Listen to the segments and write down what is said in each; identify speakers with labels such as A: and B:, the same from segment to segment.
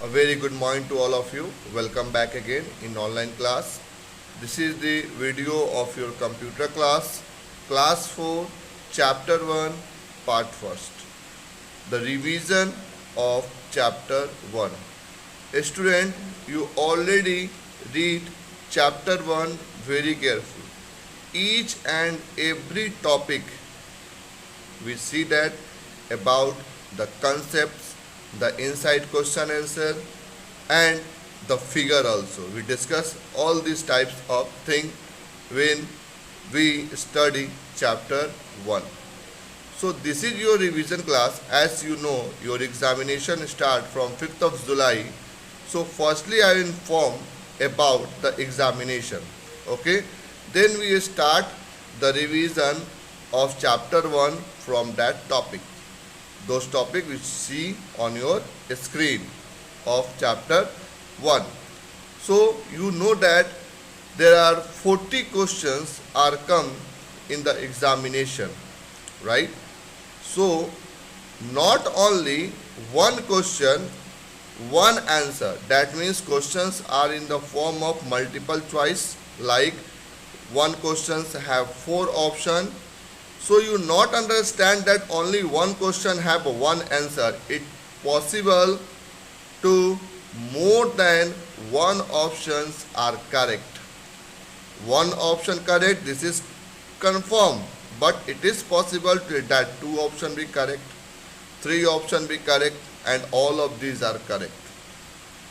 A: A very good morning to all of you. Welcome back again in online class. This is the video of your computer class, class 4, chapter 1, part 1st. The revision of chapter 1. Student, you already read chapter 1 very carefully. Each and every topic we see that about the concepts, the inside question answer, and the figure also. We discuss all these types of thing when we study chapter 1. So this is your revision class. As you know, your examination start from 5th of July. So firstly I inform about the examination. Okay. Then we start the revision of chapter 1 from that topic. Those topics which see on your screen of chapter 1. So you know that there are 40 questions are come in the examination, right? So not only one question, one answer. That means questions are in the form of multiple choice, like one questions have 4 options. So you not understand that only one question have one answer. It possible to more than one options are correct. One option correct, this is confirmed, but it is possible that 2 option be correct, 3 option be correct, and all of these are correct.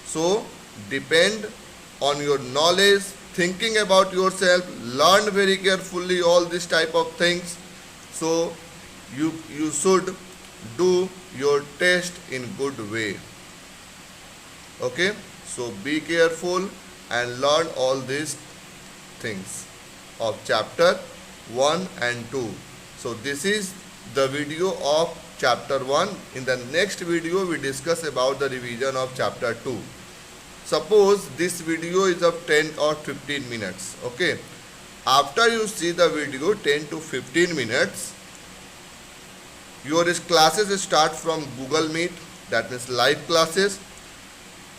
A: So depend on your knowledge, thinking about yourself, learn very carefully all these type of things. So you should do your test in good way. Okay, so be careful and learn all these things of chapter 1 and 2. So this is the video of chapter 1. In the next video we discuss about the revision of chapter 2. Suppose this video is of 10 or 15 minutes. Okay, after you see the video 10 to 15 minutes, your classes start from Google Meet, that means live classes.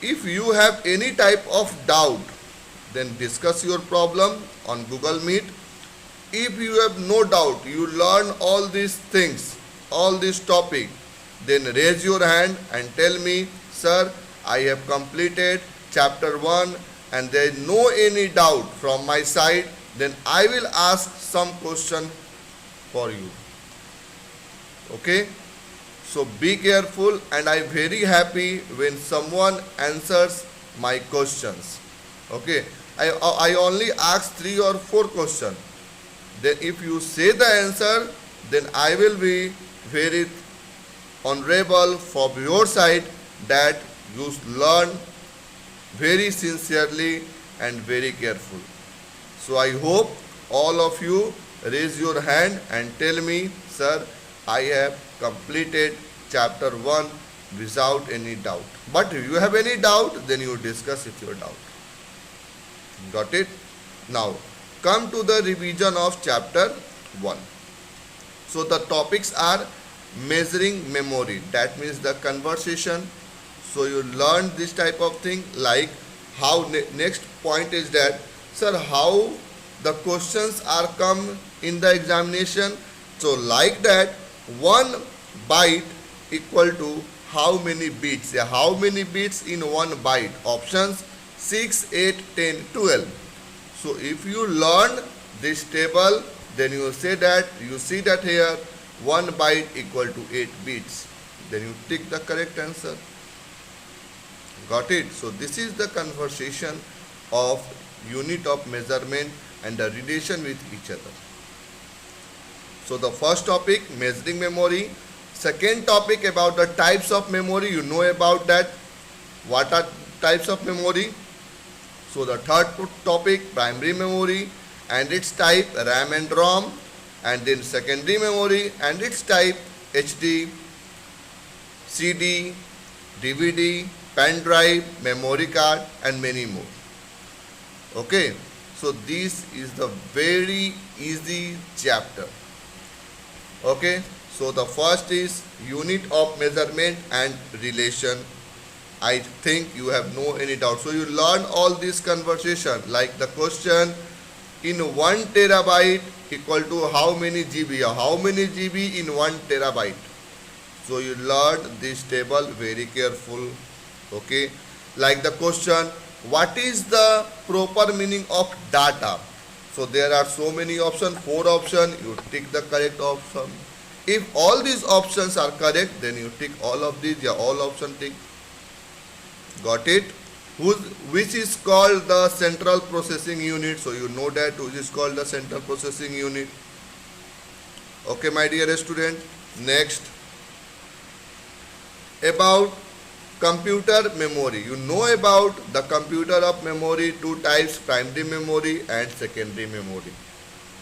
A: If you have any type of doubt, then discuss your problem on Google Meet. If you have no doubt, you learn all these things, all this topic, then raise your hand and tell me, sir, I have completed chapter 1 and there is no any doubt from my side, then I will ask some question for you. Okay, so be careful, and I am very happy when someone answers my questions. Okay, I only ask 3 or 4 questions. Then if you say the answer, then I will be very honorable from your side that you learn very sincerely and very careful. So I hope all of you raise your hand and tell me, sir, I have completed chapter 1 without any doubt. But if you have any doubt, then you discuss with your doubt. Got it? Now come to the revision of chapter 1. So the topics are measuring memory, that means the conversation. So you learn this type of thing, like how next point is that, sir, how the questions are come in the examination. So like that, 1 byte equal to how many bits? How many bits in 1 byte? Options 6, 8, 10, 12. So if you learn this table, then you say that, you see that here 1 byte equal to 8 bits. Then you tick the correct answer. Got it? So this is the conversation of unit of measurement and the relation with each other. So the first topic, measuring memory. Second topic about the types of memory. You know about that. What are types of memory? So the third topic, primary memory and its type, RAM and ROM. And then secondary memory and its type, HD, CD, DVD, pen drive, memory card, and many more. Okay, so this is the very easy chapter. Okay, so the first is unit of measurement and relation I think you have no any doubt. So you learn all this conversation, like the question in 1 terabyte equal to how many GB? How many GB in 1 terabyte? So you learn this table very careful. Okay. Like the question, what is the proper meaning of data? So there are so many options, 4 options, you tick the correct option. If all these options are correct, then you tick all of these, yeah, all option tick. Got it? Which is called the central processing unit. So you know that which is called the central processing unit. Okay, my dear student. Next, about computer memory. You know about the computer of memory, 2 types, primary memory and secondary memory.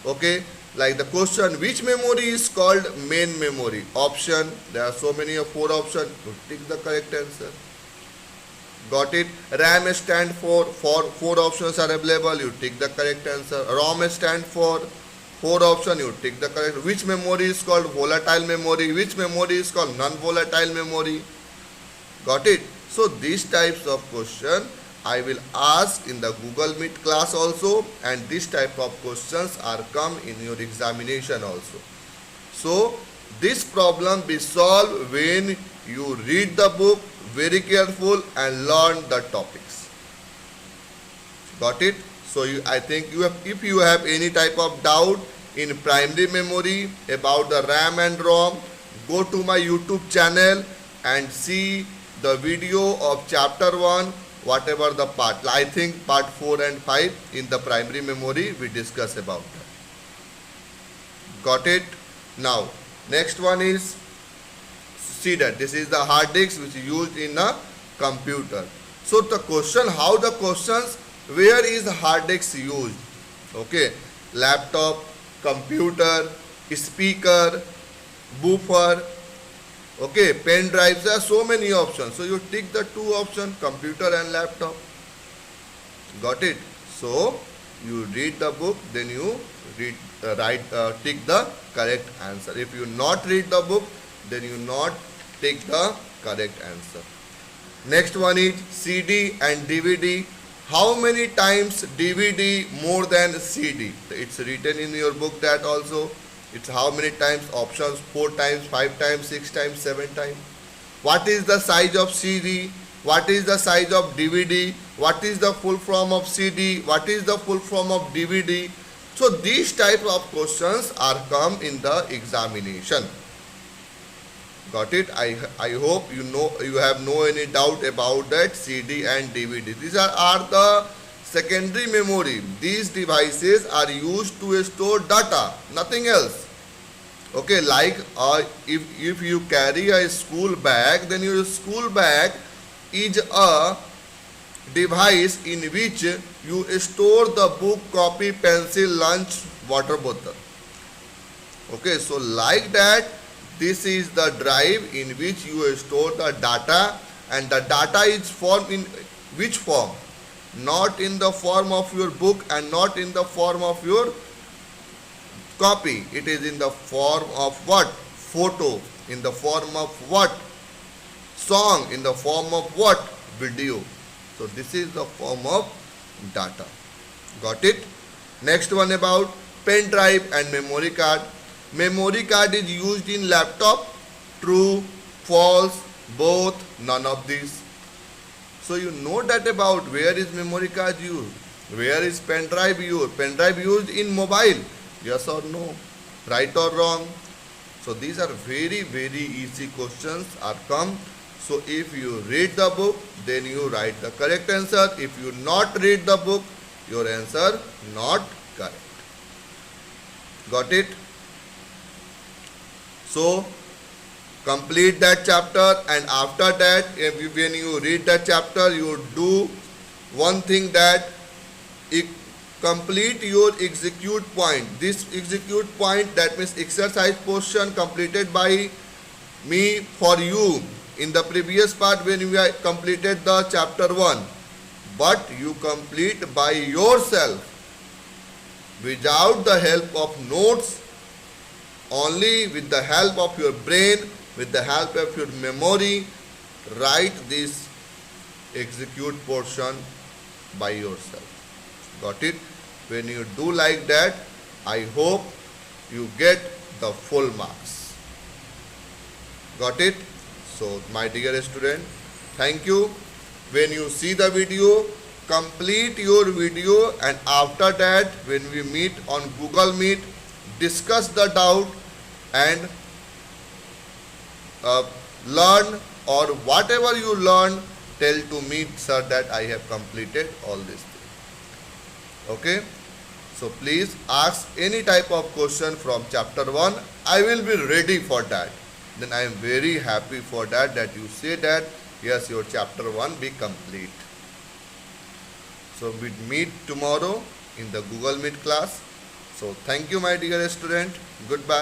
A: Okay, like the question, which memory is called main memory? Option, there are so many of 4 options, you tick the correct answer. Got it? RAM stand for 4 options are available, you tick the correct answer. ROM stand for 4 options, you tick the correct. Which memory is called volatile memory? Which memory is called non-volatile memory? Got it? So these types of question I will ask in the Google Meet class also, and this type of questions are come in your examination also. So this problem be solved when you read the book very careful and learn the topics. Got it? So I think if you have any type of doubt in primary memory about the RAM and ROM, go to my YouTube channel and see the video of chapter 1, whatever the part. I think part 4 and 5 in the primary memory we discuss about that. Got it? Now, next one is, see that this is the hard disk which is used in a computer. So the question, how the questions, where is the hard disk used? Okay, laptop, computer, speaker, buffer, okay, pen drives, there are so many options. So you tick the 2 options, computer and laptop. Got it? So you read the book, then you tick the correct answer. If you not read the book, then you not tick the correct answer. Next one is CD and DVD. How many times DVD more than CD? It's written in your book that also. It's how many times? Options 4 times, 5 times, 6 times, 7 times. What is the size of CD? What is the size of DVD? What is the full form of CD? What is the full form of DVD? So these type of questions are come in the examination. Got it? I hope you know, you have no any doubt about that CD and DVD. These are the secondary memory. These devices are used to store data, nothing else. Okay, like if you carry a school bag, then your school bag is a device in which you store the book, copy, pencil, lunch, water bottle. Okay, so like that, this is the drive in which you store the data, and the data is formed in which form? Not in the form of your book and not in the form of your copy. It is in the form of what? Photo. In the form of what? Song. In the form of what? Video. So this is the form of data. Got it? Next one about pen drive and memory card. Memory card is used in laptop. True, false, both, none of these. So you know that about where is memory card used, where is pen drive used. Pen drive used in mobile, yes or no, right or wrong. So these are very easy questions are come. So if you read the book, then you write the correct answer. If you not read the book, your answer not correct. Got it? So complete that chapter, and after that, when you read that chapter, you do one thing, that complete your execute point. This execute point, that means exercise portion completed by me for you in the previous part when we completed the chapter 1. But you complete by yourself without the help of notes, only with the help of your brain, with the help of your memory. Write this execute portion by yourself. Got it? When you do like that, I hope you get the full marks. Got it? So my dear student, thank you. When you see the video, complete your video, and after that when we meet on Google Meet, discuss the doubt and learn, or whatever you learn, tell to me, sir, that I have completed all these things. Okay? So please ask any type of question from chapter 1. I will be ready for that. Then I am very happy for that you say that yes, your chapter 1 be complete. So we meet tomorrow in the Google Meet class. So thank you, my dear student. Goodbye.